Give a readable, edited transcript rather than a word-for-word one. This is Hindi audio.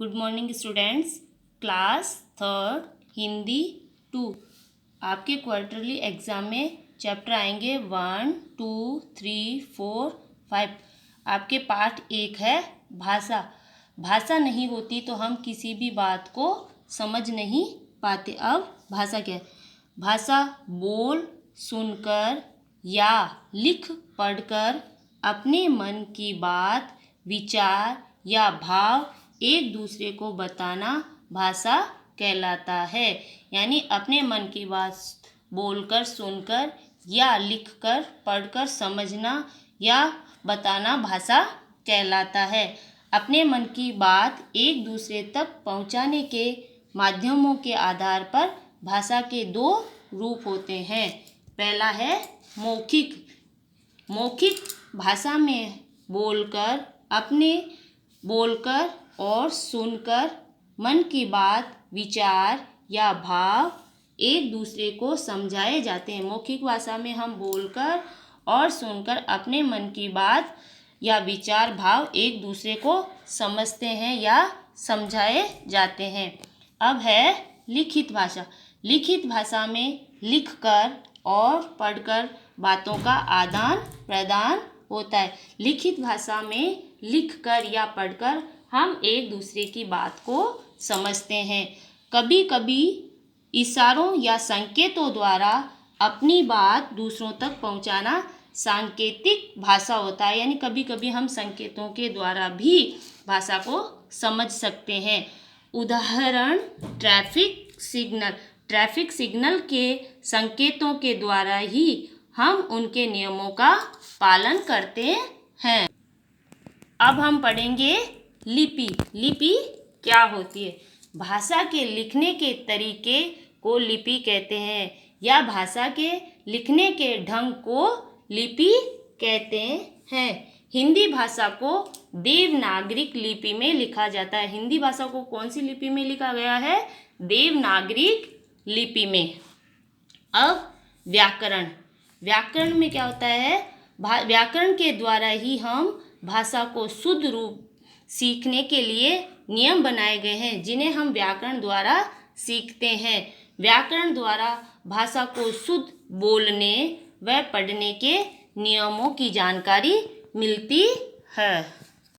Good morning students. Class third Hindi 2 आपके क्वार्टरली एग्ज़ाम में चैप्टर आएंगे 1, 2, 3, 4, 5। आपके पार्ट 1 है भाषा। भाषा नहीं होती तो हम किसी भी बात को समझ नहीं पाते। अब भाषा क्या है? भाषा बोल सुनकर या लिख पढ़कर अपने मन की बात, विचार या भाव एक दूसरे को बताना भाषा कहलाता है। यानी अपने मन की बात बोलकर, सुनकर या लिखकर, पढ़कर समझना या बताना भाषा कहलाता है। अपने मन की बात एक दूसरे तक पहुंचाने के माध्यमों के आधार पर भाषा के 2 रूप होते हैं। पहला है मौखिक। मौखिक भाषा में बोलकर और सुनकर मन की बात, विचार या भाव एक दूसरे को समझाए जाते हैं। मौखिक भाषा में हम बोलकर और सुनकर अपने मन की बात या विचार, भाव एक दूसरे को समझते हैं या समझाए जाते हैं। अब है लिखित भाषा। लिखित भाषा में लिखकर और पढ़कर बातों का आदान प्रदान होता है। लिखित भाषा में लिखकर या पढ़कर हम एक दूसरे की बात को समझते हैं। कभी कभी इशारों या संकेतों द्वारा अपनी बात दूसरों तक पहुंचाना सांकेतिक भाषा होता है। यानी कभी कभी हम संकेतों के द्वारा भी भाषा को समझ सकते हैं। उदाहरण ट्रैफिक सिग्नल। ट्रैफिक सिग्नल के संकेतों के द्वारा ही हम उनके नियमों का पालन करते हैं। अब हम पढ़ेंगे लिपि। लिपि क्या होती है? भाषा के लिखने के तरीके को लिपि कहते हैं या भाषा के लिखने के ढंग को लिपि कहते हैं। हिंदी भाषा को देवनागरिक लिपि में लिखा जाता है। हिंदी भाषा को कौन सी लिपि में लिखा गया है? देवनागरिक लिपि में। अब व्याकरण। व्याकरण में क्या होता है? व्याकरण के द्वारा ही हम भाषा को शुद्ध रूप सीखने के लिए नियम बनाए गए हैं, जिन्हें हम व्याकरण द्वारा सीखते हैं। व्याकरण द्वारा भाषा को शुद्ध बोलने व पढ़ने के नियमों की जानकारी मिलती है।